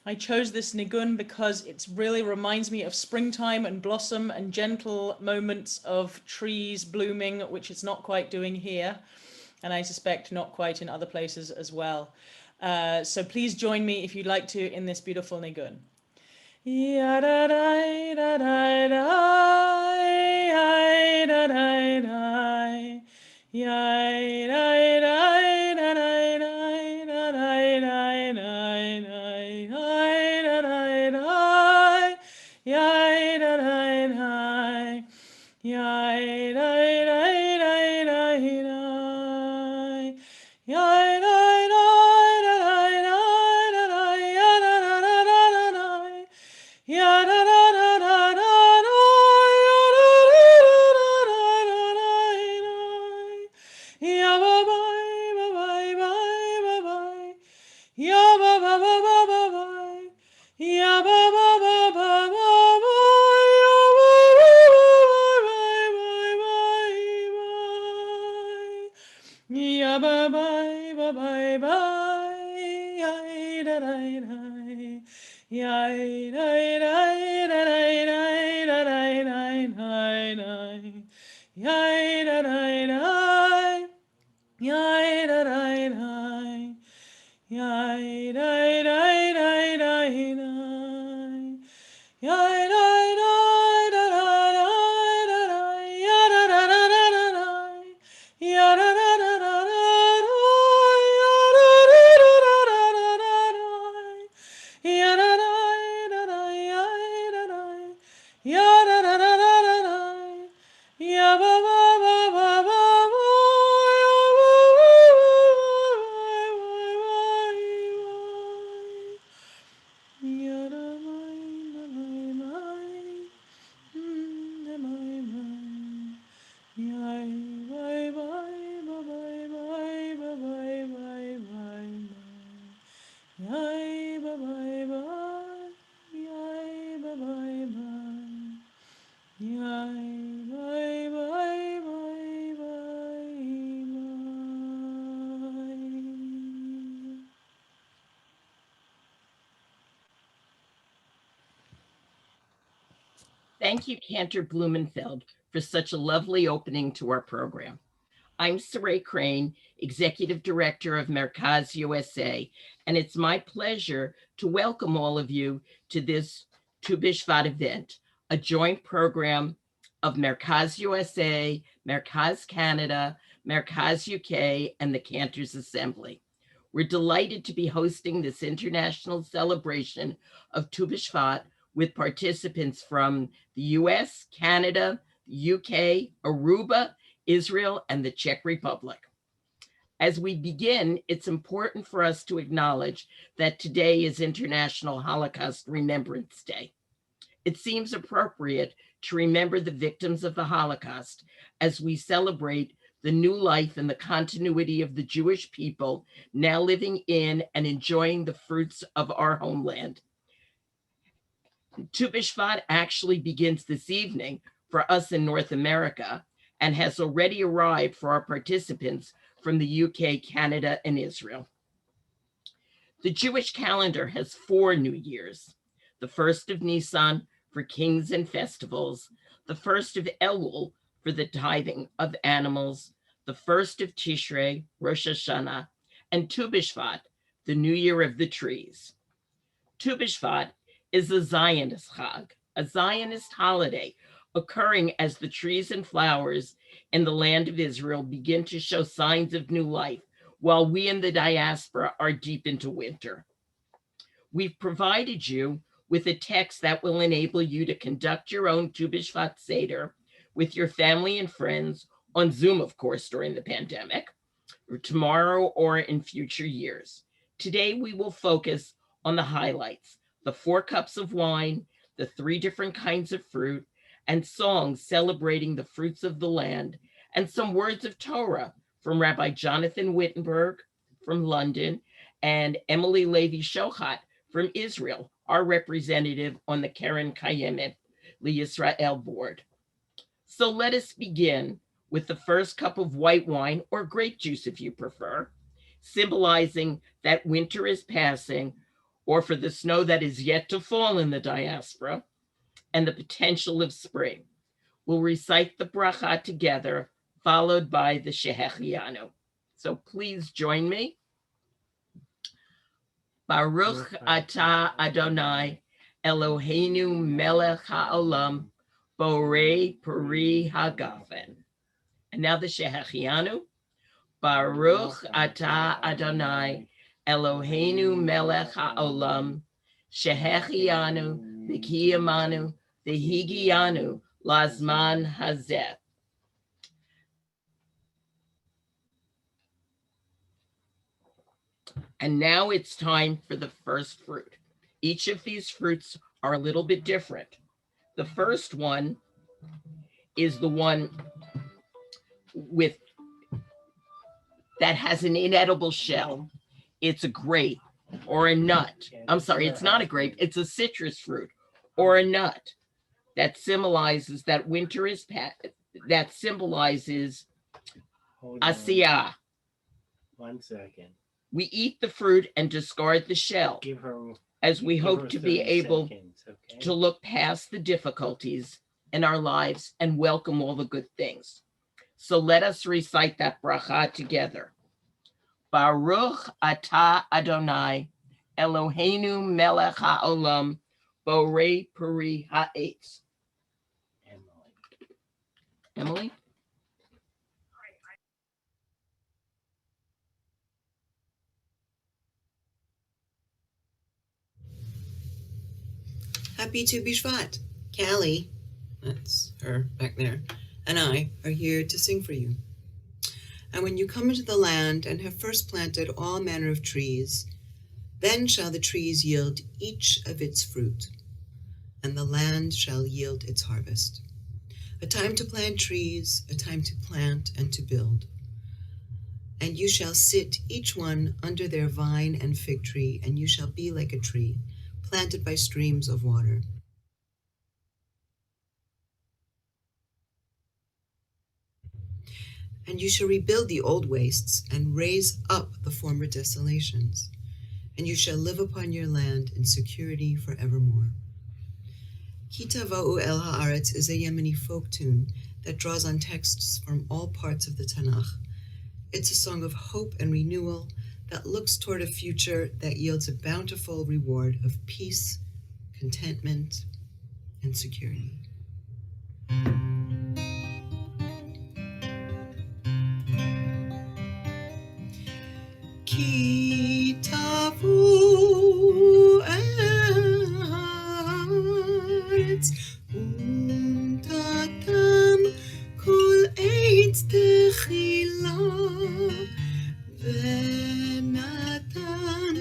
I chose this nigun because it really reminds me of springtime and blossom and gentle moments of trees blooming, which it's not quite doing here, and I suspect not quite in other places as well. So please join me if you'd like to in this beautiful nigun. Thank you, Cantor Blumenfeld, for such a lovely opening to our program. I'm Saray Crane, Executive Director of MERCAZ USA, and it's my pleasure to welcome all of you to this Tu BiShevat event, a joint program of MERCAZ USA, MERCAZ Canada, MERCAZ UK, and the Cantors Assembly. We're delighted to be hosting this international celebration of Tu BiShevat with participants from the US, Canada, the UK, Aruba, Israel, and the Czech Republic. As we begin, it's important for us to acknowledge that today is International Holocaust Remembrance Day. It seems appropriate to remember the victims of the Holocaust as we celebrate the new life and the continuity of the Jewish people now living in and enjoying the fruits of our homeland. Tu BiShevat actually begins this evening for us in North America and has already arrived for our participants from the UK, Canada, and Israel. The Jewish calendar has 4 New Years: the 1st of Nisan for kings and festivals, the 1st of Elul for the tithing of animals, the 1st of Tishrei, Rosh Hashanah, and Tu B'Shvat, the New Year of the trees. Tu B'Shvat is a Zionist Chag, a Zionist holiday occurring as the trees and flowers in the land of Israel begin to show signs of new life, while we in the diaspora are deep into winter. We've provided you with a text that will enable you to conduct your own Tu B'Shvat Seder with your family and friends on Zoom, of course, during the pandemic, or tomorrow or in future years. Today, we will focus on the highlights: the 4 cups of wine, the 3 different kinds of fruit, and songs celebrating the fruits of the land, and some words of Torah from Rabbi Jonathan Wittenberg from London and Emily Levy Shochat from Israel, our representative on the Keren Kayemet L'Yisrael board. So let us begin with the first cup of white wine, or grape juice if you prefer, symbolizing that winter is passing, or for the snow that is yet to fall in the diaspora, and the potential of spring. We'll recite the bracha together, followed by the Shehechianu. So please join me. Baruch atah Adonai, Eloheinu melech ha'olam, borei peri hagafen. And now the Shehechianu. Baruch atah Adonai, Eloheinu melech ha'olam, Shehechianu v'kiyamanu v'higianu lazman hazeh. And now it's time for the first fruit. Each of these fruits are a little bit different. The first one is the one that has an inedible shell. It's a grape or a nut. I'm sorry, it's not a grape, it's a citrus fruit or a nut that symbolizes that winter is past, that symbolizes asiyah. 1 second. We eat the fruit and discard the shell, as we hope to be able to look past the difficulties in our lives and welcome all the good things. So let us recite that bracha together. Baruch atah Adonai, Eloheinu melech ha'olam, borei peri ha'etz. Emily? Happy Tu B'Shvat. Callie, that's her back there, and I are here to sing for you. And when you come into the land and have first planted all manner of trees, then shall the trees yield each of its fruit, and the land shall yield its harvest. A time to plant trees, a time to plant and to build. And you shall sit each one under their vine and fig tree, and you shall be like a tree planted by streams of water. And you shall rebuild the old wastes and raise up the former desolations, and you shall live upon your land in security forevermore. Ki Tava'u El Haaretz is a Yemeni folk tune that draws on texts from all parts of the Tanakh. It's a song of hope and renewal that looks toward a future that yields a bountiful reward of peace, contentment, and security. Ki tavu el haaretz untatam kol eitz techila venatan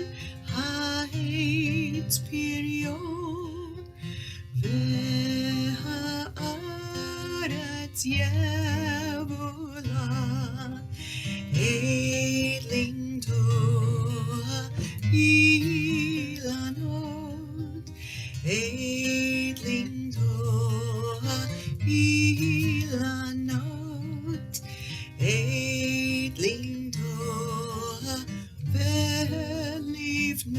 ha'etz piryo veha'aretz yevola Eiling Toa Ilanot Eiling Toa Ilanot Eiling Toa Velivnot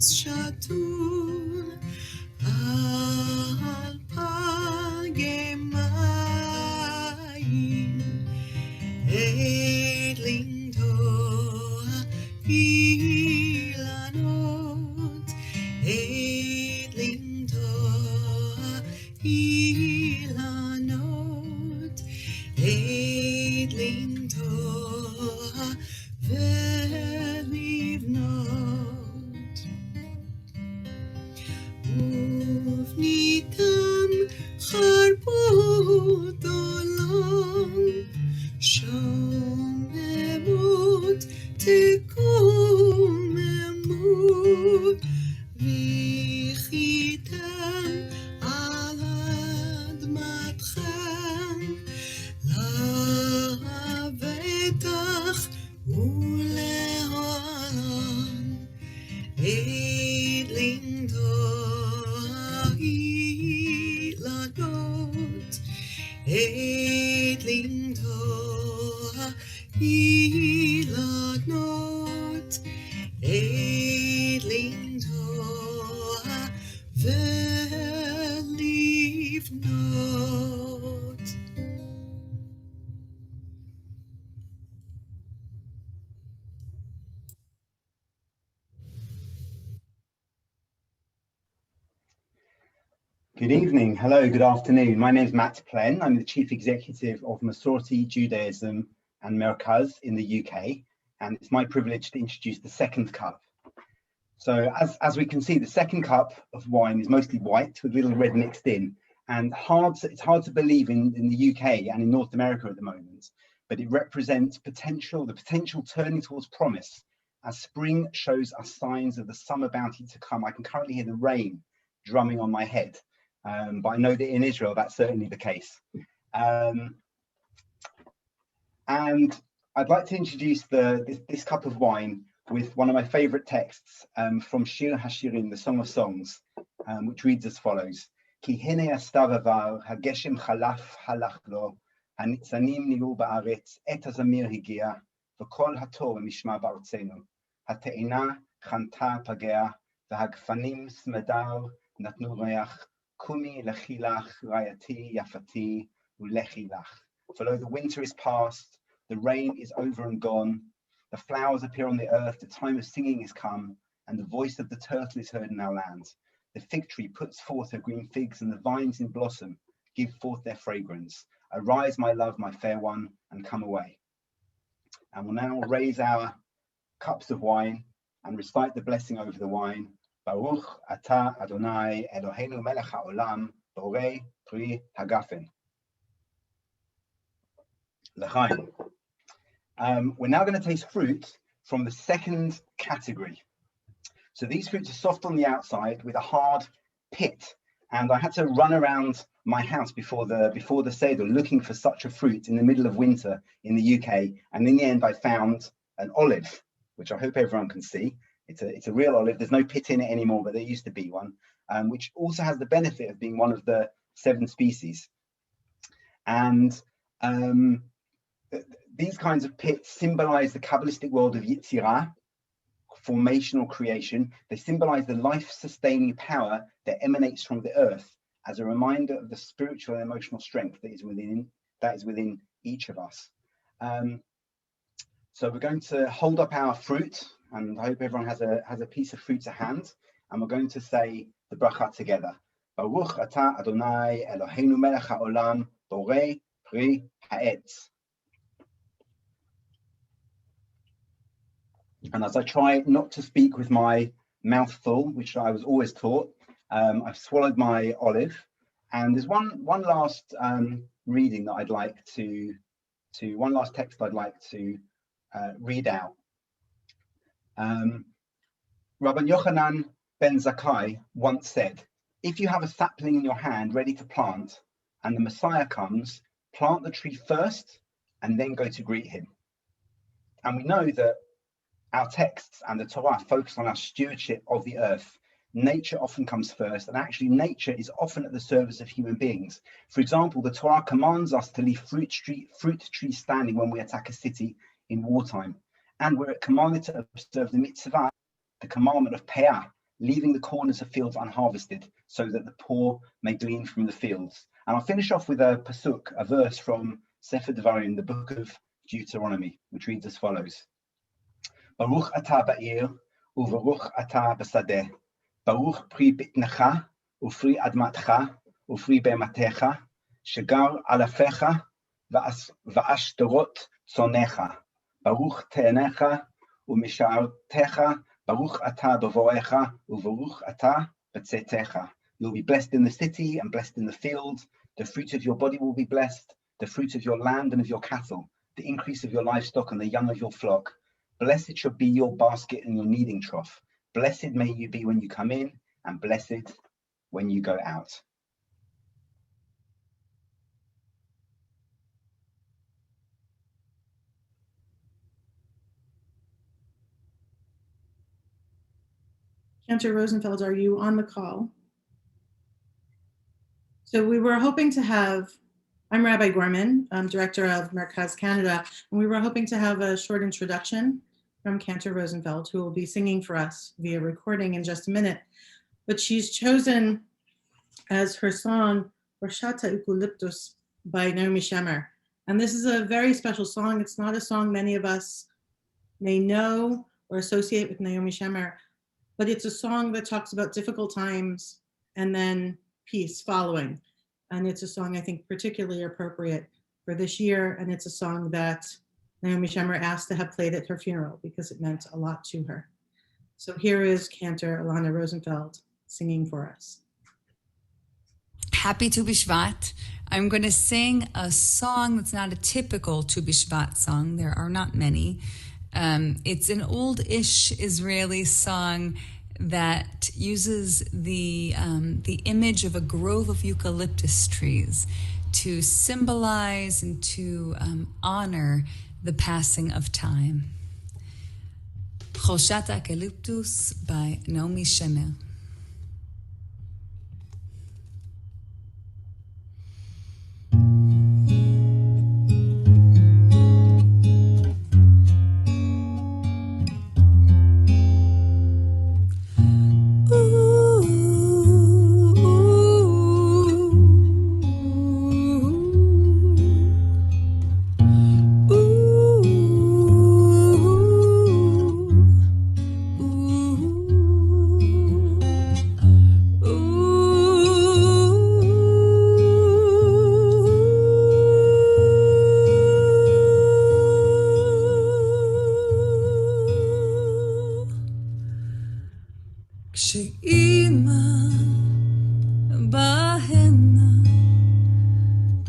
שתול על פלגי מים עדלים אילנות עדלים אילנות עדלים ולבנות ובניתם חרבות עולם שוממות תקוממו ויחיתם על אדמתכם לבטח ולעולם עדלים אילנות עדלים אילנות עדלים ולבנות. Good evening, hello, good afternoon. My name is Matt Plen. I'm the Chief Executive of Masorti Judaism and MERCAZ in the UK, and it's my privilege to introduce the second cup. So as we can see, the second cup of wine is mostly white with a little red mixed in, and it's hard to believe in the UK and in North America at the moment, but it represents the potential turning towards promise as spring shows us signs of the summer bounty to come. I can currently hear the rain drumming on my head. But I know that in Israel, that's certainly the case. And I'd like to introduce this cup of wine with one of my favorite texts from Shir HaShirim, the Song of Songs, which reads as follows. Ki hine astav avar, hageshem chalaf halach lo, hanitzanim niru ba'aretz, et hazamir higia, v'kol hator mishma ba'artzenu, hate'ina chanta pagea, v'hagfanim smedar natnu reach, Kumi lechilach rayati yafati ulechilach. For though the winter is past, the rain is over and gone, the flowers appear on the earth, the time of singing is come, and the voice of the turtle is heard in our land. The fig tree puts forth her green figs, and the vines in blossom give forth their fragrance. Arise, my love, my fair one, and come away. And we'll now raise our cups of wine and recite the blessing over the wine. Baruch Ata Adonai Eloheinu Melech HaOlam Borei Pri Hagafen. L'chaim. We're now going to taste fruit from the second category. So these fruits are soft on the outside with a hard pit, and I had to run around my house before the Seder looking for such a fruit in the middle of winter in the UK, and in the end I found an olive, which I hope everyone can see. It's a real olive. There's no pit in it anymore, but there used to be one, which also has the benefit of being one of the 7 species. And these kinds of pits symbolize the Kabbalistic world of Yitzirah, formation or creation. They symbolize the life-sustaining power that emanates from the earth as a reminder of the spiritual and emotional strength that is within each of us. So we're going to hold up our fruit, and I hope everyone has a piece of fruit to hand, and we're going to say the bracha together. Baruch Ata Adonai Eloheinu Melech HaOlam Borei Pri Ha'etz. And as I try not to speak with my mouth full, which I was always taught, I've swallowed my olive, and there's one last reading that I'd like to one last text I'd like to read out. Rabbi Yochanan ben Zakkai once said, if you have a sapling in your hand ready to plant and the Messiah comes, plant the tree first and then go to greet him. And we know that our texts and the Torah focus on our stewardship of the earth. Nature often comes first, and actually nature is often at the service of human beings. For example, the Torah commands us to leave fruit trees standing when we attack a city in wartime. And we're commanded to observe the mitzvah, the commandment of Peah, leaving the corners of fields unharvested so that the poor may glean from the fields. And I'll finish off with a pasuk, a verse from Sefer Devarim, the book of Deuteronomy, which reads as follows. Baruch atah ba'ir, u'baruch atah b'sadeh. Baruch pri bitnecha, u'fri admatcha, u'fri be'matecha, shegar alafecha, va'ashterot tzonecha. Baruch te'enecha, u'mishartecha, Baruch atah b'vorecha, u'baruch atah b'tzetecha. You'll be blessed in the city and blessed in the field. The fruit of your body will be blessed, the fruit of your land and of your cattle, the increase of your livestock and the young of your flock. Blessed shall be your basket and your kneading trough. Blessed may you be when you come in, and blessed when you go out. Cantor Rosenfeld, are you on the call? So we were hoping to have, I'm Rabbi Gorman, I'm director of MERCAZ Canada, and we were hoping to have a short introduction from Cantor Rosenfeld, who will be singing for us via recording in just a minute. But she's chosen as her song, Horshata Eucalyptus by Naomi Shemer. And this is a very special song. It's not a song many of us may know or associate with Naomi Shemer, but it's a song that talks about difficult times and then peace following. And it's a song I think particularly appropriate for this year. And it's a song that Naomi Shemer asked to have played at her funeral because it meant a lot to her. So here is Cantor Alana Rosenfeld singing for us. Happy Tu BShevat. I'm going to sing a song that's not a typical Tu BShevat song. There are not many. It's an old-ish Israeli song that uses the image of a grove of eucalyptus trees to symbolize and to honor the passing of time. Choshat Eucalyptus by Naomi Shemer.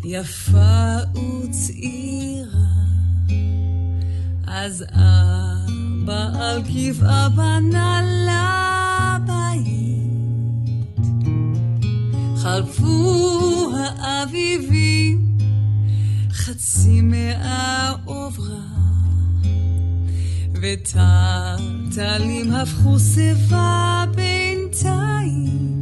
יפה וצעירה, אז אבא על גבעה בנה לה בית. חלפו האביבים, חצי מאה עוברה, וטלטלים הפכו שיבה בינתיים.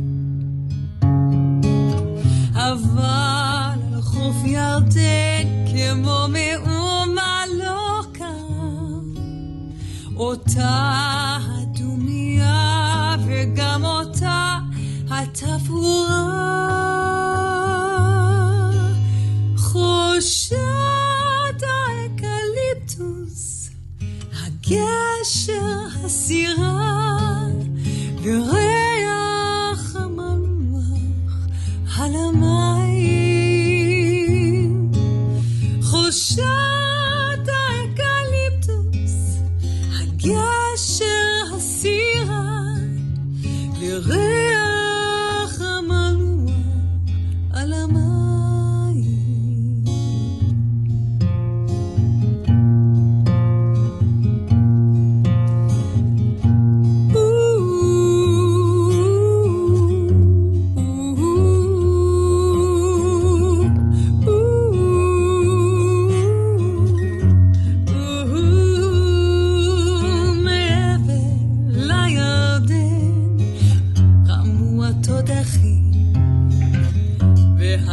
אבל חוף ירדן כמו מאומה לא קרה, אותה הדומיה וגם אותה התפאורה. חושת האקליפטוס, הגשר הסירה, וריח המנוח על המים. חושת האקליפטוס, הגשר הסירה, וריח המנוח על המים.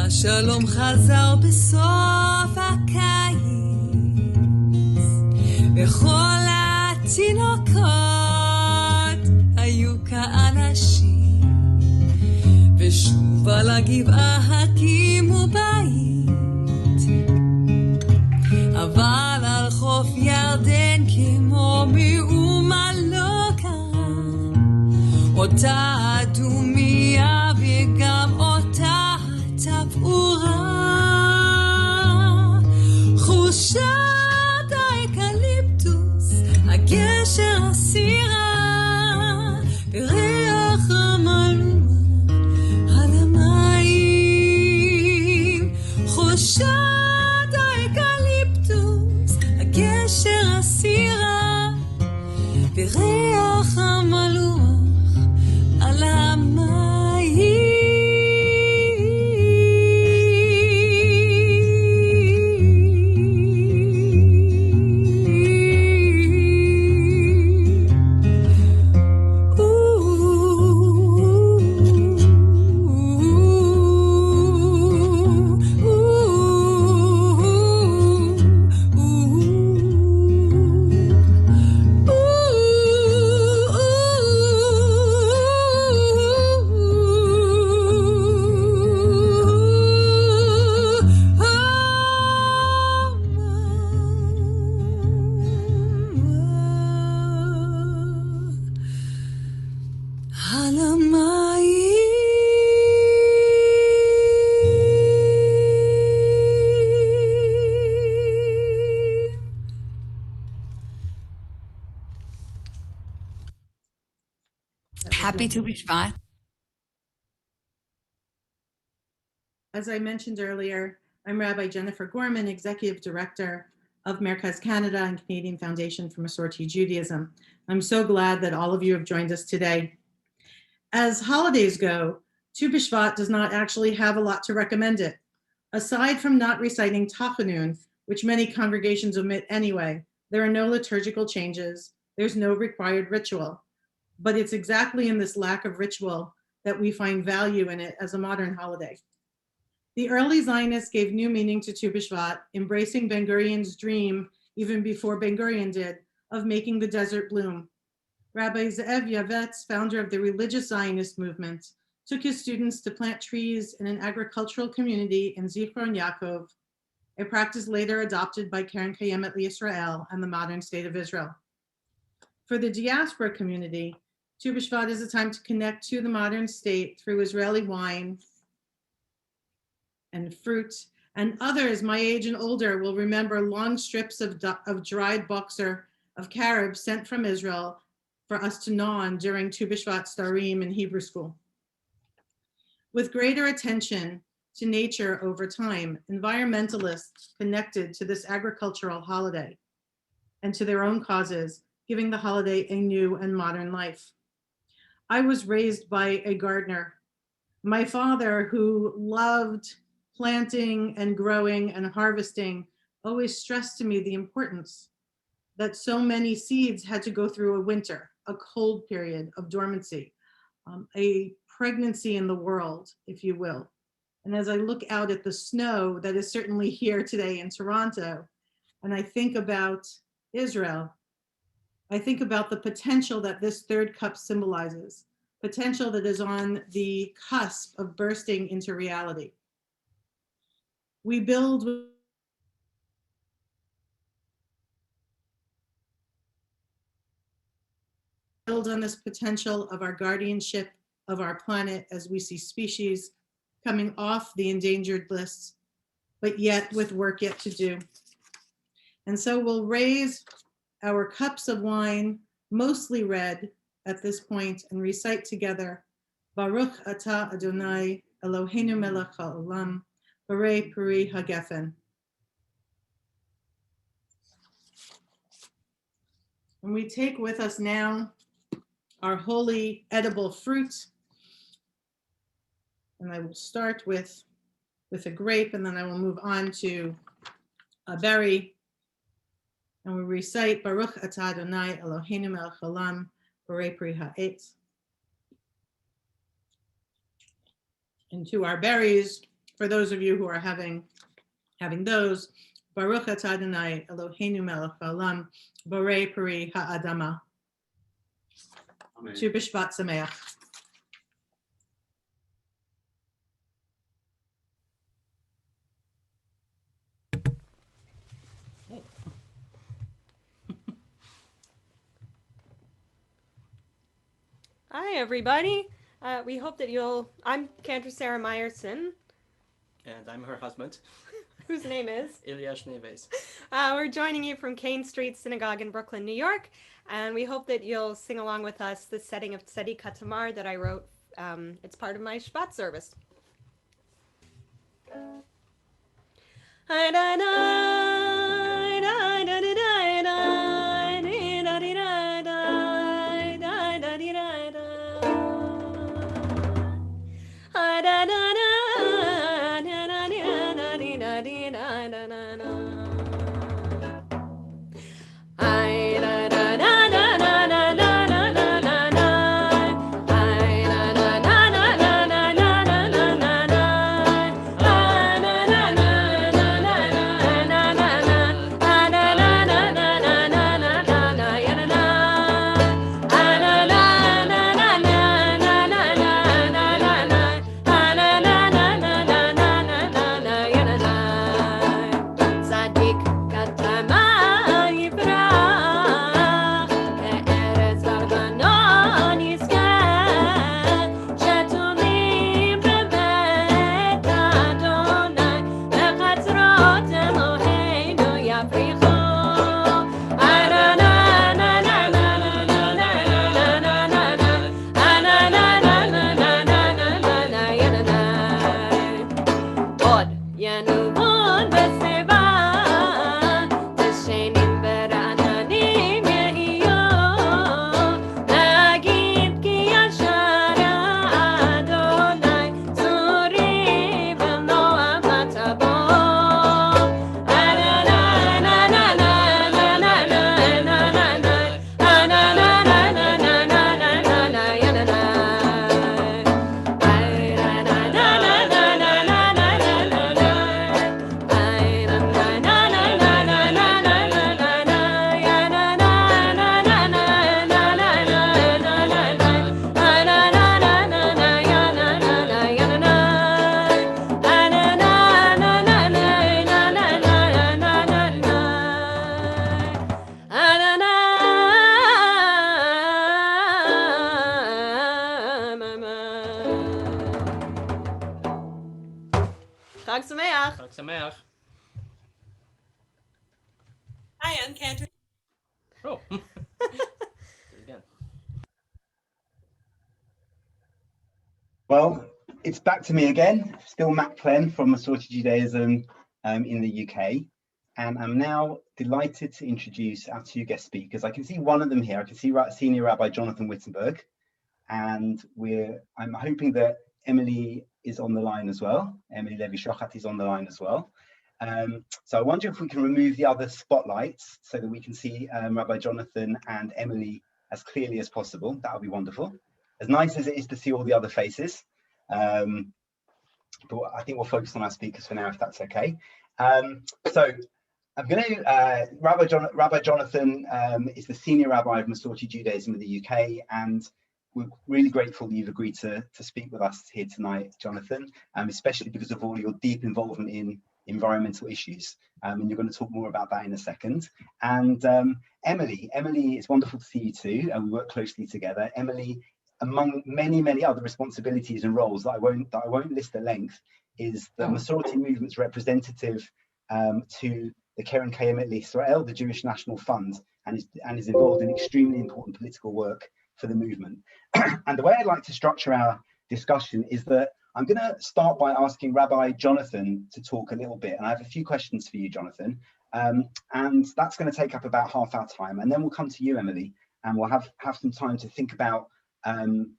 שלום חזר בסוף הקיץ, וכל התינוקות היו כאנשים ועל הגבעה הקימו בית, אבל על חוף ירדן כמו מאומה לא קרה, אותה אדומיה וגם אותה תפאורה, חושת האקליפטוס, הגשר הסירה, וריח המלוח על המים, חושת האקליפטוס, הגשר הסירה, וריח המלוח על המים. Happy to Bishvat. As I mentioned earlier, I'm Rabbi Jennifer Gorman, Executive Director of MERCAZ Canada and Canadian Foundation for Masorti Judaism. I'm so glad that all of you have joined us today. As holidays go, Tu B'Shvat does not actually have a lot to recommend it. Aside from not reciting Tachanun, which many congregations omit anyway, there are no liturgical changes, there's no required ritual. But it's exactly in this lack of ritual that we find value in it as a modern holiday. The early Zionists gave new meaning to Tu B'Shvat, embracing Ben Gurion's dream, even before Ben Gurion did, of making the desert bloom. Rabbi Ze'ev Yavetz, founder of the religious Zionist movement, took his students to plant trees in an agricultural community in Zichron Yaakov, a practice later adopted by Keren Kayemet L'Yisrael and the modern state of Israel. For the diaspora community, Tu B'Shvat is a time to connect to the modern state through Israeli wine and fruit, and others my age and older will remember long strips of dried boxer of carob sent from Israel for us to gnaw on during Tu B'Shvat Starim in Hebrew school. With greater attention to nature over time, environmentalists connected to this agricultural holiday and to their own causes, giving the holiday a new and modern life. I was raised by a gardener. My father, who loved planting and growing and harvesting, always stressed to me the importance that so many seeds had to go through a winter, a cold period of dormancy, a pregnancy in the world, if you will. And as I look out at the snow that is certainly here today in Toronto, and I think about Israel, I think about the potential that this third cup symbolizes, potential that is on the cusp of bursting into reality. We build on this potential of our guardianship of our planet as we see species coming off the endangered lists, but yet with work yet to do. And so we'll raise our cups of wine, mostly red at this point, and recite together, Baruch Atah Adonai Eloheinu melech haolam, Borei Peri Hagefen. And we take with us now our holy edible fruit. And I will start with a grape, and then I will move on to a berry. And we recite Baruch Atah Adonai Eloheinu melech haolam, Borei Peri Ha'etz. And to our berries, for those of you who are having those, Baruch Atah Adonai Eloheinu melech haolam, Borei Peri Ha'adama. Tu B'Shvat Sameach. Hi, everybody. We hope that I'm Cantor Sarah Meyerson, And I'm her husband, whose name is Ilyash Neves. We're joining you from Kane Street Synagogue in Brooklyn, New York, and we hope that you'll sing along with us the setting of Tzedi Katamar that I wrote. It's part of my Shabbat service. Chag Sameach. Chag Sameach. Hi, I'm Cantor. Oh. Do it again. Well, it's back to me again, still Matt Clem from Masorti Judaism in the UK. And I'm now delighted to introduce our two guest speakers. I can see one of them here. I can see Senior Rabbi Jonathan Wittenberg. And I'm hoping that Emily is on the line as well. Emily Levy-Shochat is on the line as well. So I wonder if we can remove the other spotlights so that we can see Rabbi Jonathan and Emily as clearly as possible. That would be wonderful. As nice as it is to see all the other faces. But I think we'll focus on our speakers for now, if that's okay. So I'm going to, Rabbi Jonathan is the senior rabbi of Masorti Judaism in the UK, and we're really grateful that you've agreed to speak with us here tonight, Jonathan, especially because of all your deep involvement in environmental issues. And you're going to talk more about that in a second. And Emily, it's wonderful to see you too, and we work closely together. Emily, among many other responsibilities and roles that I won't list at length, is the Masorti movement's representative to the Keren Kayemet L'Israel, the Jewish National Fund, and is involved in extremely important political work for the movement. And the way I'd like to structure our discussion is that I'm going to start by asking Rabbi Jonathan to talk a little bit, and I have a few questions for you, Jonathan, and that's going to take up about half our time, and then we'll come to you, Emily, and we'll have some time to think about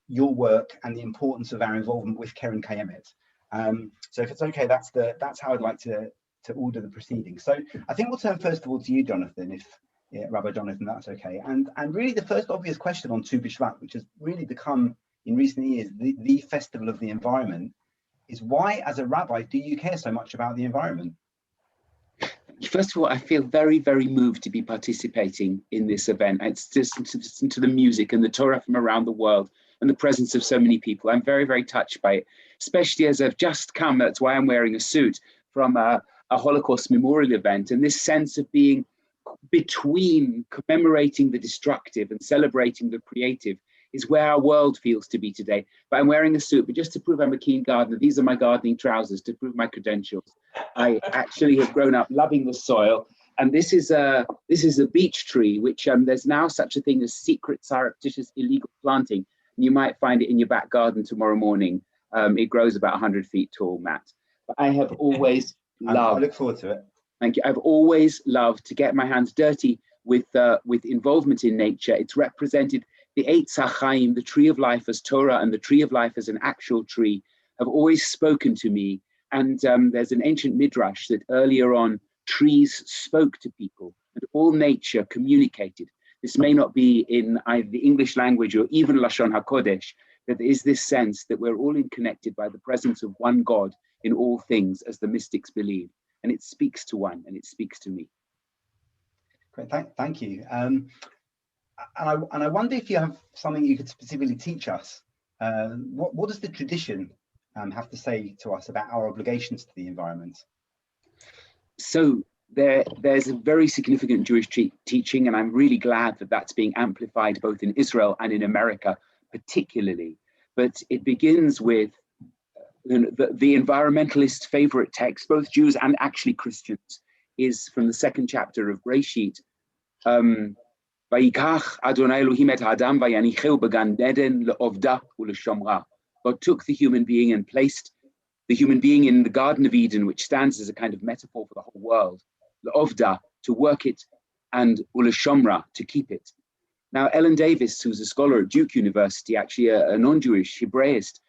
your work and the importance of our involvement with Keren Kayemet. So if it's okay, that's how I'd like to order the proceedings. So I think we'll turn first of all to you, Jonathan, Rabbi Jonathan, that's okay. And really the first obvious question on Tu B'Shvat, which has really become in recent years the festival of the environment, is why, as a rabbi, do you care so much about the environment? First of all, I feel very, very moved to be participating in this event. It's just to listen to the music and the Torah from around the world and the presence of so many people. I'm very, very touched by it, especially as I've just come, that's why I'm wearing a suit, from a Holocaust memorial event, and this sense of being between commemorating the destructive and celebrating the creative is where our world feels to be today. But I'm wearing a suit, but just to prove I'm a keen gardener, these are my gardening trousers to prove my credentials. I actually have grown up loving the soil. And this is a beech tree, which there's now such a thing as secret, surreptitious, illegal planting. You might find it in your back garden tomorrow morning. It grows about 100 feet tall, Matt. But I have always loved. I look forward to it. Thank you. I've always loved to get my hands dirty with involvement in nature. It's represented the Eitz HaChaim, the tree of life as Torah, and the tree of life as an actual tree, have always spoken to me. And there's an ancient midrash that earlier on, trees spoke to people and all nature communicated. This may not be in either the English language or even Lashon HaKodesh, but there is this sense that we're all connected by the presence of one God in all things, as the mystics believe. And it speaks to one, and it speaks to me. Great, thank you. And I wonder if you have something you could specifically teach us. What does the tradition have to say to us about our obligations to the environment? So there's a very significant Jewish teaching, and I'm really glad that that's being amplified both in Israel and in America particularly. But it begins with the environmentalists' favorite text, both Jews and actually Christians, is from the second chapter of Breshit. Vayikach Adonai Elohim et Adam vayanicheu began eden le'ovda u'leshomra. God took the human being and placed the human being in the Garden of Eden, which stands as a kind of metaphor for the whole world, le'ovda, to work it, and u'leshomra, to keep it. Now, Ellen Davis, who's a scholar at Duke University, actually a non-Jewish Hebraist,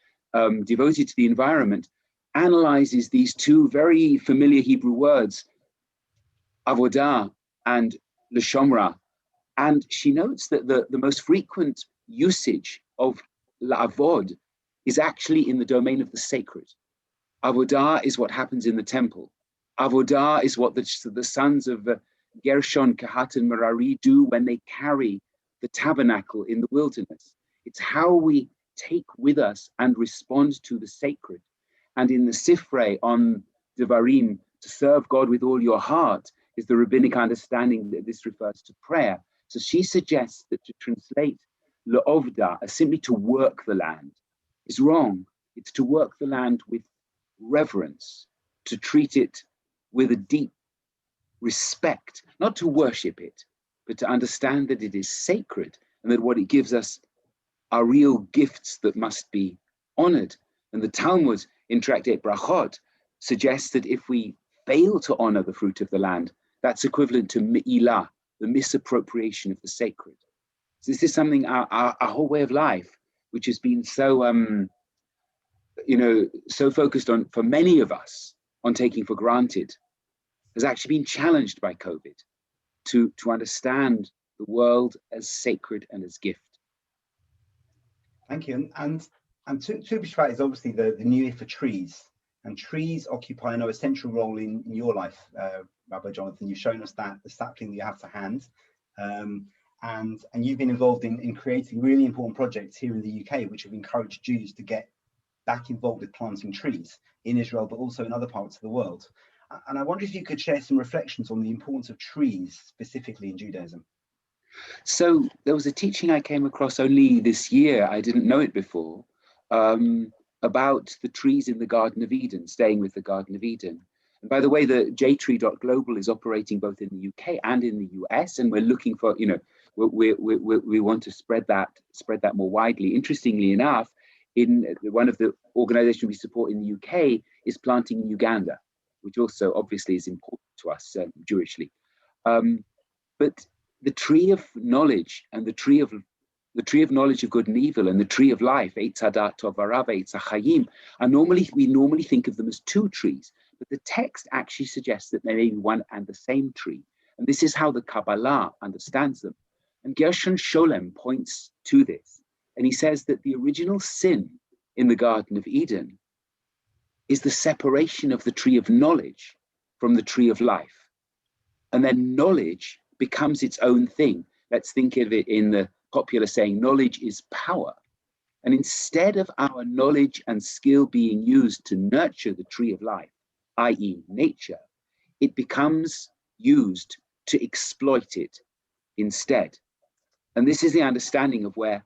devoted to the environment, analyzes these two very familiar Hebrew words, avodah and leshomra. And she notes that the most frequent usage of la'avod is actually in the domain of the sacred. Avodah is what happens in the temple. Avodah is what the sons of Gershon, Kehat, and Merari do when they carry the tabernacle in the wilderness. It's how we take with us and respond to the sacred. And in the Sifrei on Devarim, to serve God with all your heart, is the rabbinic understanding that this refers to prayer. So she suggests that to translate le'ovda as simply to work the land is wrong. It's to work the land with reverence, to treat it with a deep respect, not to worship it, but to understand that it is sacred and that what it gives us are real gifts that must be honored. And the Talmud in Tractate Brachot suggests that if we fail to honor the fruit of the land, that's equivalent to me'ilah, the misappropriation of the sacred. So this is something our whole way of life, which has been so, so focused on, for many of us, on taking for granted, has actually been challenged by COVID to understand the world as sacred and as gift. Thank you. And Tu B'Shvat is obviously the new year for trees, and trees occupy an essential role in your life, Rabbi Jonathan. You've shown us that the sapling that you have to hand, and you've been involved in creating really important projects here in the UK, which have encouraged Jews to get back involved with planting trees in Israel, but also in other parts of the world. And I wonder if you could share some reflections on the importance of trees, specifically in Judaism. So there was a teaching I came across only this year, I didn't know it before, about the trees in the Garden of Eden, staying with the Garden of Eden. And by the way, the jtree.global is operating both in the UK and in the US, and we're looking for, we want to spread that more widely. Interestingly enough, in one of the organizations we support in the UK is planting in Uganda, which also obviously is important to us Jewishly. But the tree of knowledge and the tree of knowledge of good and evil and the tree of life, Eitz Hadat Tov V'Ra, Eitz HaChaim, we normally think of them as two trees, but the text actually suggests that they may be one and the same tree. And this is how the Kabbalah understands them. And Gershon Sholem points to this. And he says that the original sin in the Garden of Eden is the separation of the tree of knowledge from the tree of life. And then knowledge becomes its own thing. Let's think of it in the popular saying, knowledge is power. And instead of our knowledge and skill being used to nurture the tree of life, i.e. nature, it becomes used to exploit it instead. And this is the understanding of where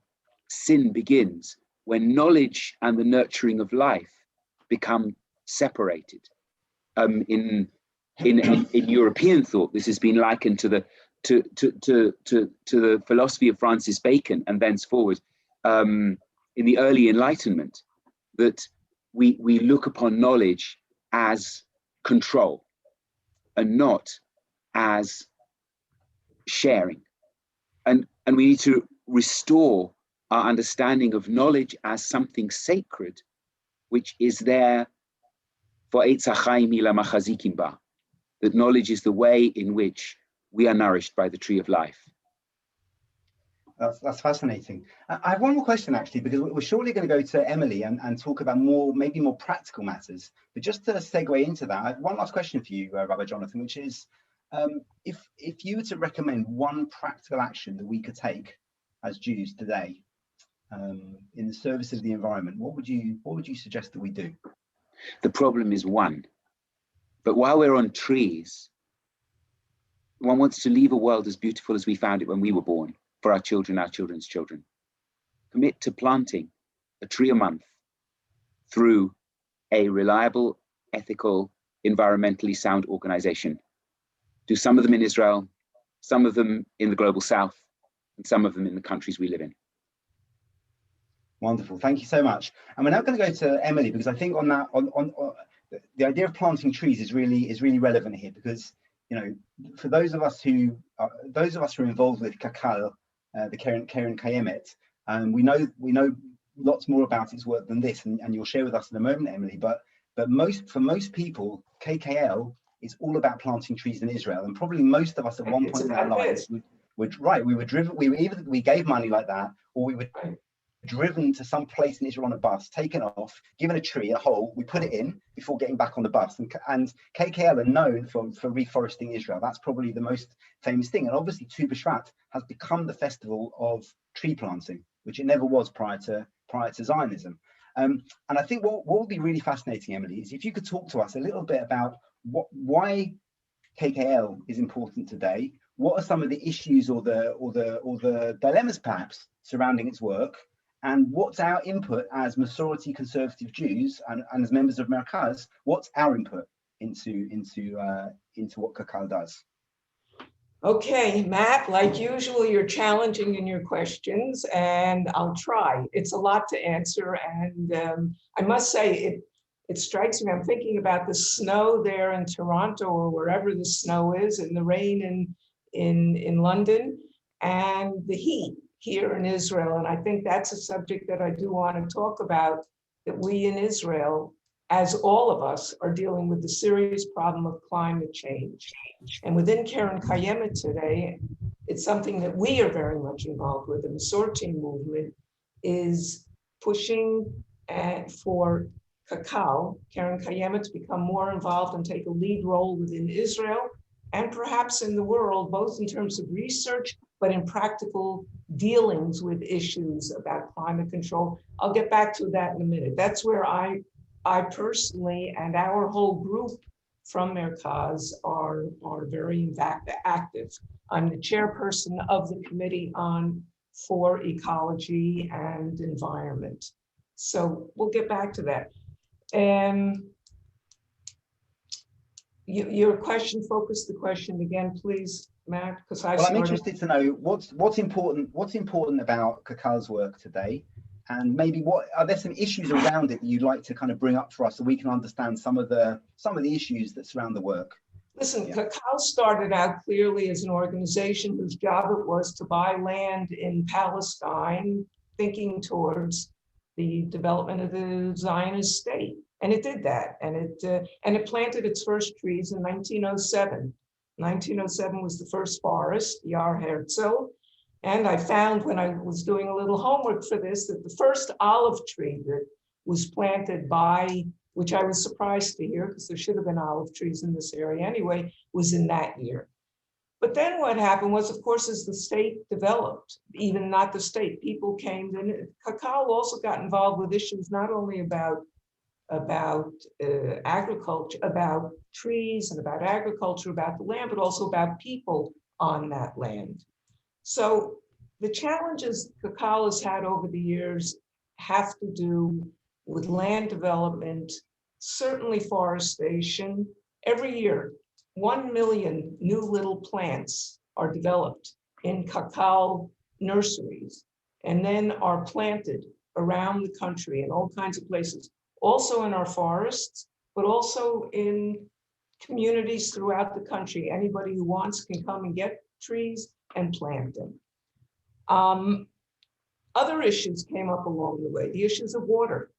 sin begins, when knowledge and the nurturing of life become separated. In European thought, this has been likened to the philosophy of Francis Bacon, and thenceforward in the early Enlightenment, that we look upon knowledge as control and not as sharing. And we need to restore our understanding of knowledge as something sacred, which is there for Eitz HaChaim ila machazikim ba, that knowledge is the way in which we are nourished by the tree of life. That's fascinating. I have one more question, actually, because we're shortly going to go to Emily and talk about maybe more practical matters. But just to segue into that, I have one last question for you, Rabbi Jonathan, which is, if you were to recommend one practical action that we could take as Jews today in the service of the environment, what would you suggest that we do? The problem is one. But while we're on trees, one wants to leave a world as beautiful as we found it when we were born, for our children, our children's children. Commit to planting a tree a month through a reliable, ethical, environmentally sound organization. Do some of them in Israel, some of them in the global south, and some of them in the countries we live in. Wonderful, thank you so much. And we're now going to go to Emily, because I think on that, on the idea of planting trees is really relevant here, because for those of us who are involved with Kkl, the Kkl Kayemet, we know lots more about its work than this, and you'll share with us in a moment, Emily. But for most people, KKL is all about planting trees in Israel, and probably most of us at one point in our lives, we gave money like that, or we were driven to some place in Israel on a bus, taken off, given a tree, a hole, we put it in before getting back on the bus. And KKL are known for reforesting Israel. That's probably the most famous thing. And obviously Tu B'Shvat has become the festival of tree planting, which it never was prior to Zionism. And I think what would be really fascinating, Emily, is if you could talk to us a little bit about why KKL is important today. What are some of the issues or the dilemmas perhaps surrounding its work? And what's our input as Masorti conservative Jews and as members of MERCAZ? What's our input into what Kkl does? Okay, Matt, like usual, you're challenging in your questions, and I'll try. It's a lot to answer, and I must say it strikes me. I'm thinking about the snow there in Toronto or wherever the snow is, and the rain in London, and the heat here in Israel. And I think that's a subject that I do want to talk about, that we in Israel, as all of us, are dealing with the serious problem of climate change. And within Kkl Kayemet today, it's something that we are very much involved with. The Masorti movement is pushing for Kkl Kayemet to become more involved and take a lead role within Israel and perhaps in the world, both in terms of research, but in practical dealings with issues about climate control. I'll get back to that in a minute. That's where I personally and our whole group from MERCAZ are very active. I'm the chairperson of the Committee for Ecology and Environment. So we'll get back to that. Your question, focus the question again, please, Matt, because I'm interested to know what's important about Kkal's work today, and maybe are there some issues around it that you'd like to kind of bring up for us so we can understand some of the issues that surround the work. Listen, Kkl started out clearly as an organization whose job it was to buy land in Palestine, thinking towards the development of the Zionist state. And it did that, and it planted its first trees in 1907. 1907 was the first forest, Yar Herzl. And I found when I was doing a little homework for this that the first olive tree that was planted which I was surprised to hear because there should have been olive trees in this area anyway, was in that year. But then what happened was, of course, as the state developed, even not the state, people came, then Kkl also got involved with issues not only about agriculture, about trees and about agriculture, about the land, but also about people on that land. So The challenges Kkl has had over the years have to do with land development, certainly forestation. Every year, 1 million new little plants are developed in Kkl nurseries and then are planted around the country in all kinds of places, also in our forests, but also in communities throughout the country. Anybody who wants can come and get trees and plant them. Other issues came up along the way, the issues of water.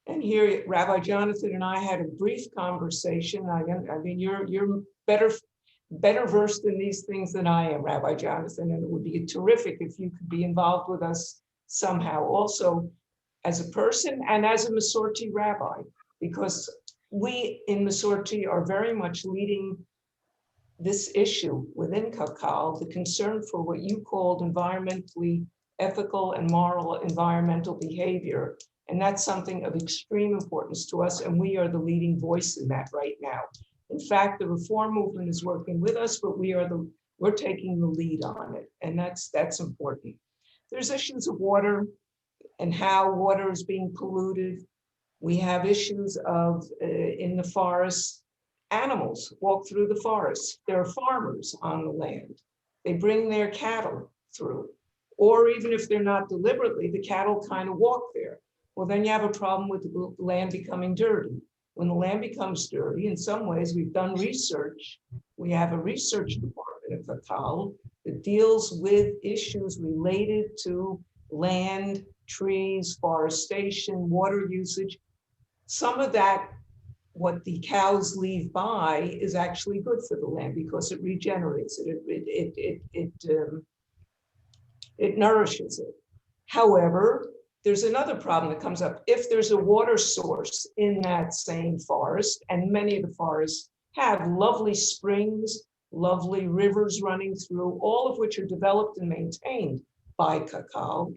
And here, Rabbi Jonathan and I had a brief conversation. I mean, you're better versed in these things than I am, Rabbi Jonathan, and it would be terrific if you could be involved with us somehow, also as a person and as a Masorti rabbi, because we in Masorti are very much leading this issue within Kkl, the concern for what you called environmentally ethical and moral environmental behavior. And that's something of extreme importance to us, and we are the leading voice in that right now. In fact, the reform movement is working with us, but we're taking the lead on it, and that's important. There's issues of water and how water is being polluted. We have issues of, in the forests, animals walk through the forest. There are farmers on the land. They bring their cattle through. Or even if they're not deliberately, the cattle kind of walk there. Well, then you have a problem with the land becoming dirty. When the land becomes dirty, in some ways, we've done research. We have a research department at Kkl that deals with issues related to land, trees, forestation, water usage. Some of that, what the cows leave by, is actually good for the land because it regenerates it. It nourishes it. However, there's another problem that comes up. If there's a water source in that same forest, and many of the forests have lovely springs, lovely rivers running through, all of which are developed and maintained by Kkl,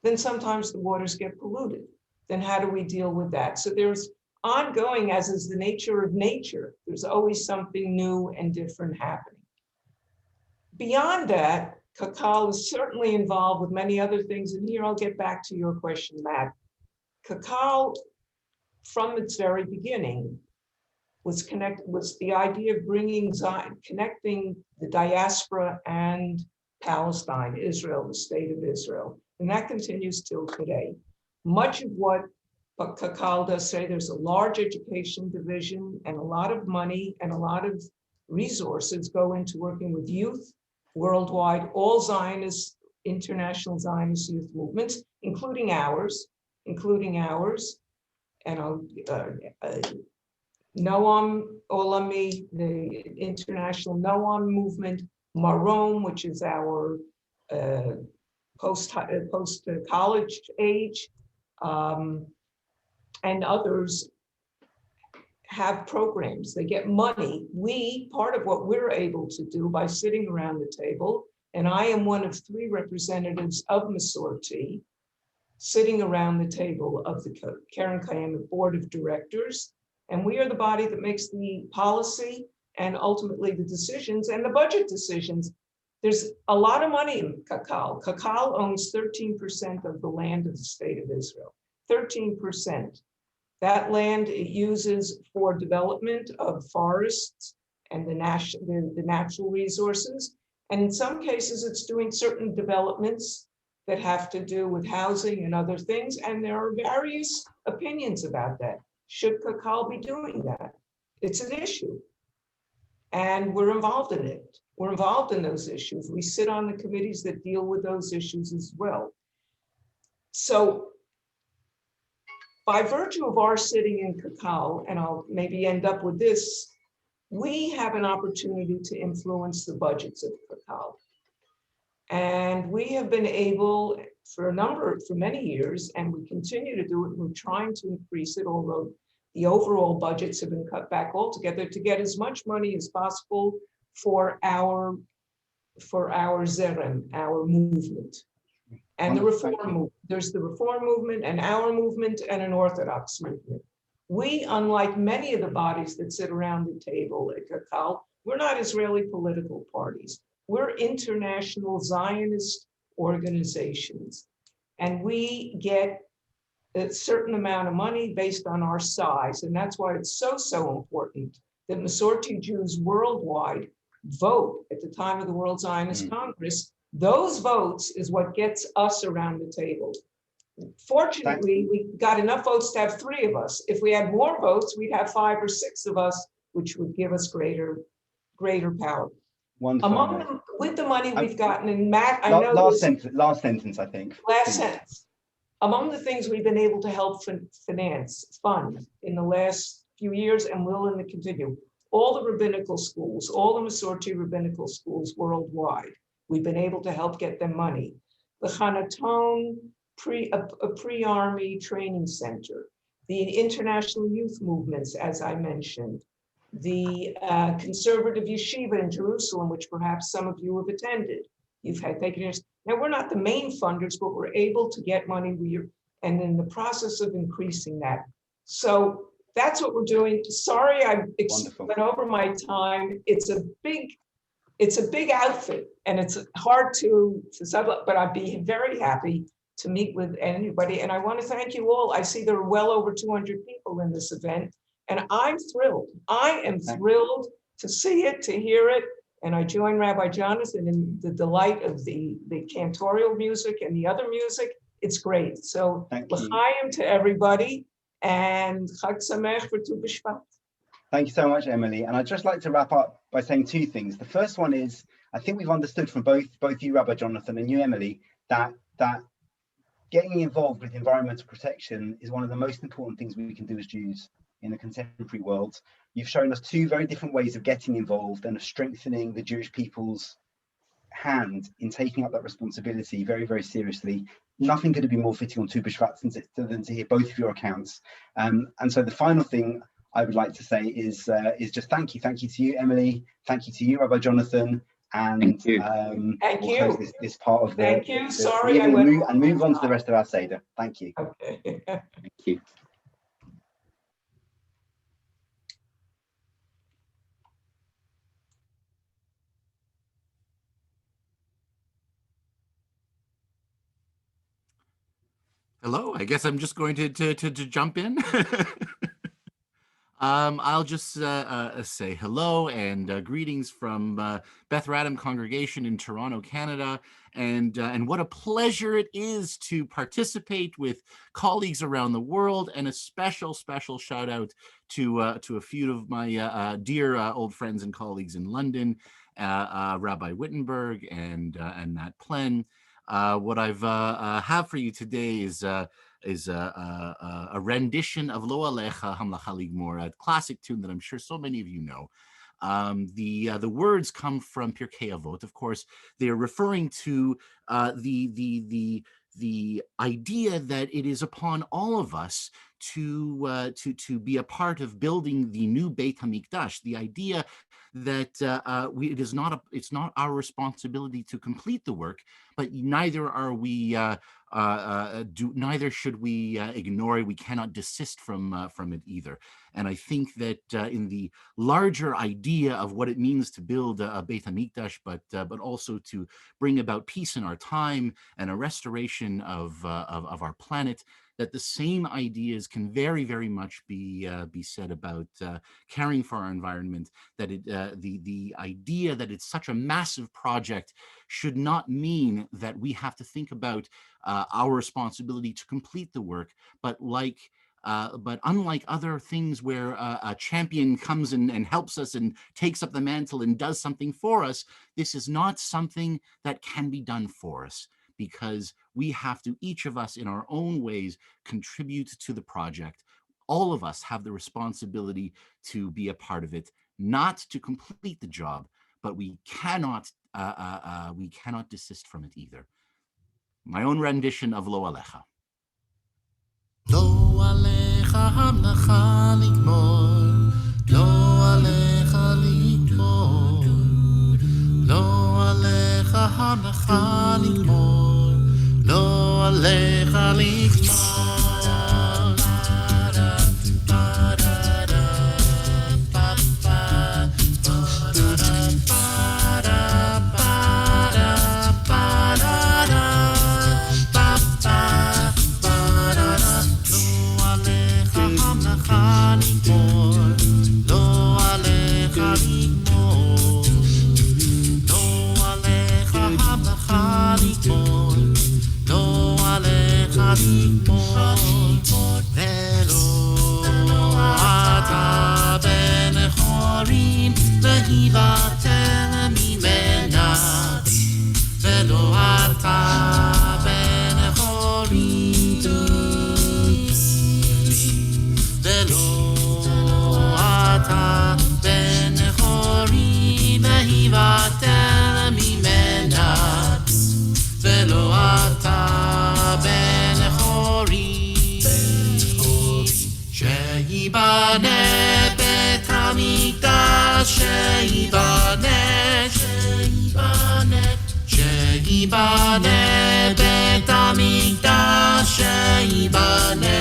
then sometimes the waters get polluted. Then how do we deal with that? So there's ongoing, as is the nature of nature, there's always something new and different happening. Beyond that, Kkl is certainly involved with many other things, and here I'll get back to your question, Matt. Kkl, from its very beginning, was the idea of bringing Zion, connecting the diaspora and Palestine, Israel, the state of Israel, and that continues till today. Much of what Kkl does say, there's a large education division, and a lot of money and a lot of resources go into working with youth worldwide, all Zionist, international Zionist youth movements, including ours, and Noam Olami, the international Noam movement, Marom, which is our post-college age, and others have programs. They get money. Part of what we're able to do by sitting around the table, and I am one of 3 representatives of Masorti, sitting around the table of the Keren Kayemet Board of Directors, and we are the body that makes the policy and ultimately the decisions and the budget decisions. There's a lot of money in Kkl. Kkl owns 13% of the land of the state of Israel, 13%. That land it uses for development of forests and the natural resources. And in some cases, it's doing certain developments that have to do with housing and other things. And there are various opinions about that. Should Kkl be doing that? It's an issue. And we're involved in it. We're involved in those issues. We sit on the committees that deal with those issues as well. So by virtue of our sitting in Kkl, and I'll maybe end up with this, we have an opportunity to influence the budgets of Kkl. And we have been able for many years, and we continue to do it. We're trying to increase it, although the overall budgets have been cut back altogether, to get as much money as possible for our Zerem, our movement. And the reform movement. There's the reform movement and our movement and an Orthodox movement. We, unlike many of the bodies that sit around the table at Kkl, we're not Israeli political parties. We're international Zionist organizations. And we get a certain amount of money based on our size. And that's why it's so, so important that Masorti Jews worldwide vote at the time of the World Zionist Congress. Those votes is what gets us around the table. Fortunately, we got enough votes to have 3 of us. If we had more votes, we'd have 5 or 6 of us, which would give us greater power. Wonderful. With the money we've gotten, and Matt, I know last sentence, I think. Last sentence. Among the things we've been able to help fund in the last few years and will continue, all the rabbinical schools, all the Masorti rabbinical schools worldwide, we've been able to help get them money. The Hanaton a pre-army training center, the international youth movements, as I mentioned, the conservative yeshiva in Jerusalem, which perhaps some of you have attended. You've had taken yours. Now, we're not the main funders, but we're able to get money. And in the process of increasing that. So that's what we're doing. Sorry, I went over my time. It's a big outfit, and it's hard to but I'd be very happy to meet with anybody. And I want to thank you all. I see there are well over 200 people in this event, and I'm thrilled. I am thrilled to see it, to hear it. And I join Rabbi Jonathan in the delight of the cantorial music and the other music. It's great. So l'chaim to everybody, and Chag Sameach for Tu B'Shvat. Thank you so much, Emily. And I'd just like to wrap up by saying 2 things. The first one is, I think we've understood from both you, Rabbi Jonathan, and you, Emily, that getting involved with environmental protection is one of the most important things we can do as Jews in the contemporary world. You've shown us 2 very different ways of getting involved and of strengthening the Jewish people's hand in taking up that responsibility very, very seriously. Nothing could have been more fitting on Tu B'Shvat than to hear both of your accounts. And so the final thing I would like to say is just thank you. Thank you to you, Emily. Thank you to you, Rabbi Jonathan. And thank you. We'll close this part of the thank you. Sorry, I went and move on to the rest of our Seder. Thank you. Okay. Thank you. Hello, I guess I'm just going to jump in. I'll just say hello and greetings from Beth Radham congregation in Toronto, Canada, and what a pleasure it is to participate with colleagues around the world, and a special shout out to a few of my dear old friends and colleagues in London, Rabbi Wittenberg and Matt Plen. What I've have for you today is a rendition of Lo Alecha Hamlacha Ligmor, a classic tune that I'm sure so many of you know. The words come from Pirkei Avot. Of course, they are referring to the idea that it is upon all of us to be a part of building the new Beit HaMikdash. The idea that it's not our responsibility to complete the work, but neither are we neither should we ignore it. We cannot desist from it either. And I think that in the larger idea of what it means to build a Beit HaMikdash, but also to bring about peace in our time and a restoration of our planet, that the same ideas can very, very much be said about caring for our environment. That the idea that it's such a massive project should not mean that we have to think about our responsibility to complete the work, but unlike other things where a champion comes and helps us and takes up the mantle and does something for us, this is not something that can be done for us, because we have to, each of us in our own ways, contribute to the project. All of us have the responsibility to be a part of it, not to complete the job, but we cannot desist from it either. My own rendition of Lo Alecha. Lo Alecha Hamlacha Ligmor, Lo Alecha Ligmor, Lo Alecha Hamlacha Ligmor, Lo Alecha Ligmor. Ba לגמור, לא עליך לגמור, לא עליך המלאכה לגמור, לא עליך לגמור, ולא אתה בן חורין להיבטל ממנה, ולא אתה בן חורין, ולא אתה בן חורין להיבטל ממנה, ולא אתה בן חורין, שייבנה בית המקדש, שייבנה, שייבנה בית המקדש, שייבנה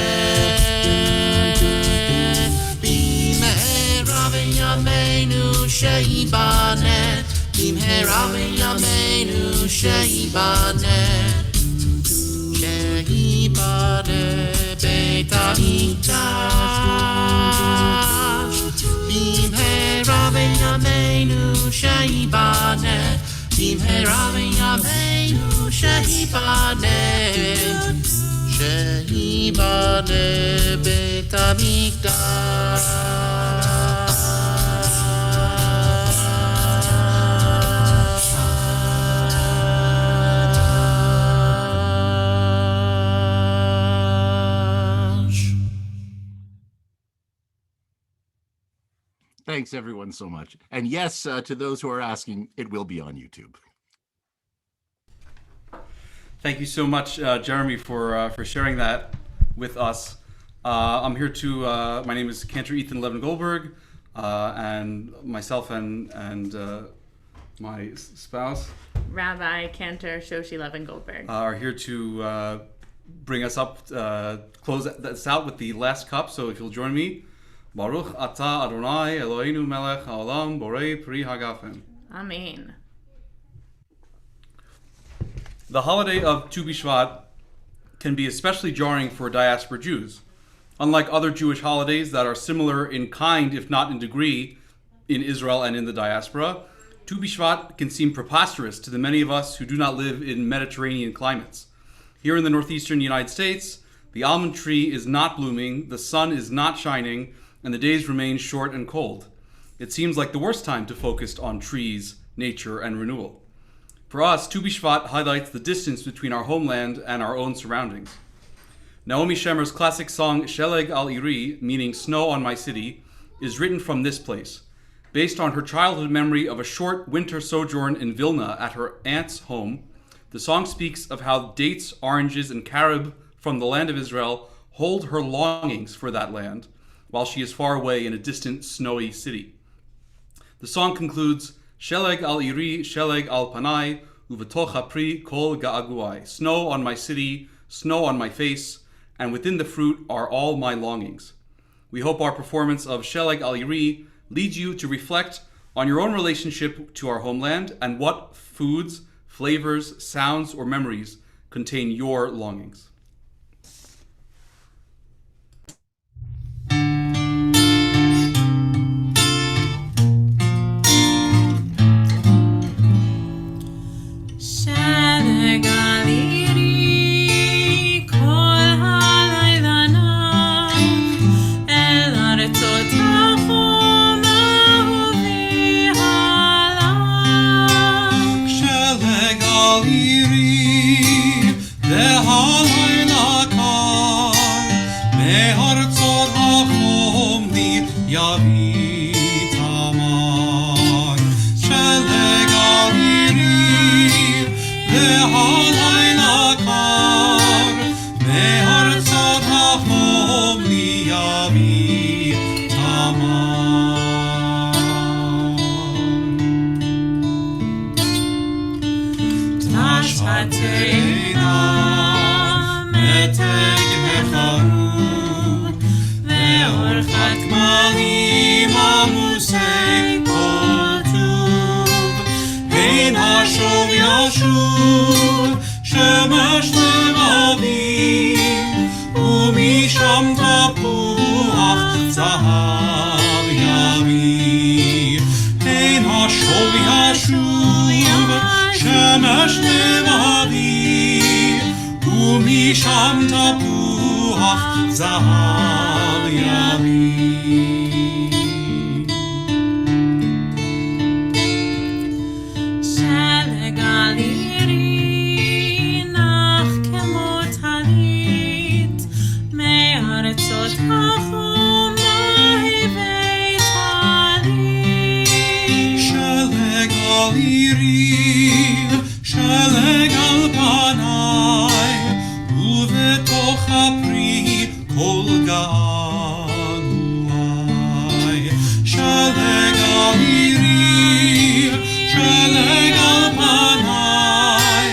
במהרה בימינו, שייבנה במהרה בימינו, שייבנה, שייבנה בית המקדש במהרה בימינו, שייבנה במהרה בימינו, שייבנה, שייבנה בית המקדש. Thanks everyone so much. And yes, to those who are asking, it will be on YouTube. Thank you so much, Jeremy, for sharing that with us. I'm here to, my name is Cantor Ethan Levin Goldberg, and myself and my spouse, Rabbi Cantor Shoshi Levin Goldberg, are here to bring us up, close this out with the last cup. So if you'll join me. Baruch Atah Adonai Eloheinu Melech Haolam Borei Pri Hagafen. Amen. The holiday of Tu BiShevat can be especially jarring for diaspora Jews. Unlike other Jewish holidays that are similar in kind, if not in degree, in Israel and in the diaspora, Tu BiShevat can seem preposterous to the many of us who do not live in Mediterranean climates. Here in the northeastern United States, the almond tree is not blooming, the sun is not shining, and the days remain short and cold. It seems like the worst time to focus on trees, nature, and renewal. For us, Tu BiShevat highlights the distance between our homeland and our own surroundings. Naomi Shemer's classic song Sheleg al Iri, meaning snow on my city, is written from this place. Based on her childhood memory of a short winter sojourn in Vilna at her aunt's home, the song speaks of how dates, oranges, and carob from the land of Israel hold her longings for that land, while she is far away in a distant, snowy city. The song concludes, Sheleg al Iri, Sheleg al Panai, Uvetoch hapri kol ga'aguai. Snow on my city, snow on my face, and within the fruit are all my longings. We hope our performance of Sheleg al Iri leads you to reflect on your own relationship to our homeland and what foods, flavors, sounds, or memories contain your longings. Sahara. שם תפוח זהב יביא. שלג על עירי נח כמו טלית, מארצות החום נהבי טלית. שלג על עירי, שלג על פניי, ובתוך הפרי כל געגועי. שלג על עירי, שלג על פניי,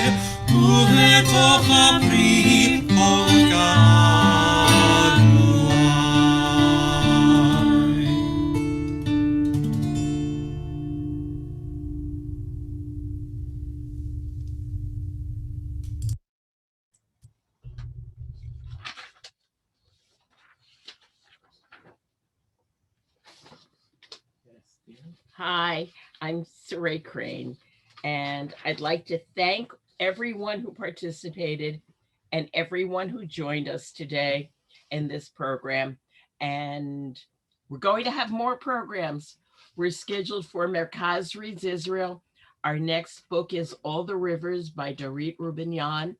ובתוך הפרי כל געגועי. Hi, I'm Saray Crane, and I'd like to thank everyone who participated and everyone who joined us today in this program. And we're going to have more programs. We're scheduled for MERCAZ Reads Israel. Our next book is All the Rivers by Dorit Rubinyan,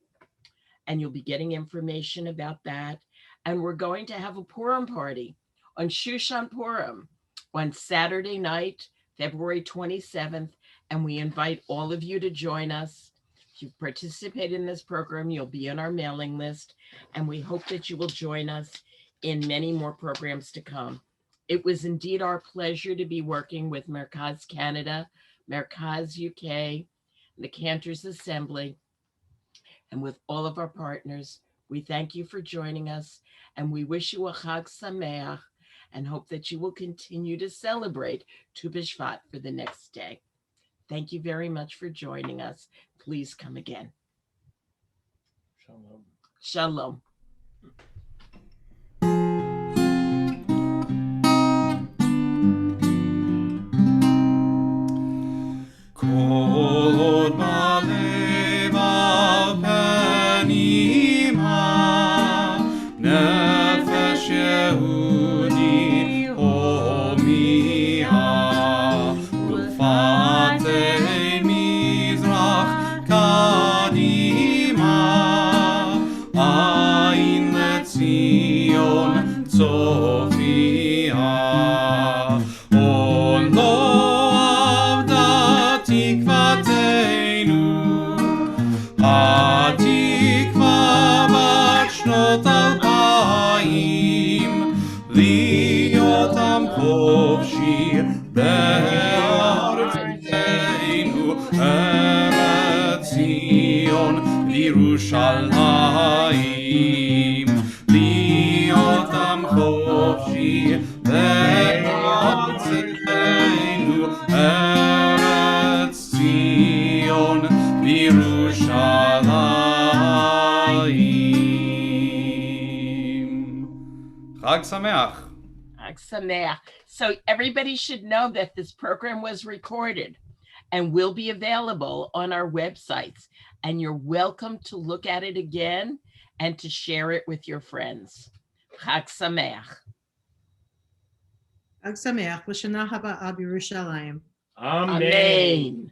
and you'll be getting information about that. And we're going to have a Purim party on Shushan Purim on Saturday night, February 27th, and we invite all of you to join us. If you participate in this program, you'll be on our mailing list, and we hope that you will join us in many more programs to come. It was indeed our pleasure to be working with MERCAZ Canada, MERCAZ UK, the Cantors Assembly, and with all of our partners. We thank you for joining us, and we wish you a Chag Sameach, and hope that you will continue to celebrate Tu B'Shvat for the next day. Thank you very much for joining us. Please come again. Shalom. Shalom. כל עוד בלב הפנימה, נפש יהודי הומייה, ולפתי מזרח קדימה, עין לציון צופיה. התקווה בת שנות 2000, להיות עם חופשי בארצנו, ארץ ציון וירושלים. להיות עם חופשי בארצנו, ארץ ציון Yerushalayim. Chag Sameach. Chag Sameach. So everybody should know that this program was recorded and will be available on our websites. And you're welcome to look at it again and to share it with your friends. Chag Sameach. Chag Sameach. L'shana haba ab Yerushalayim. Amen.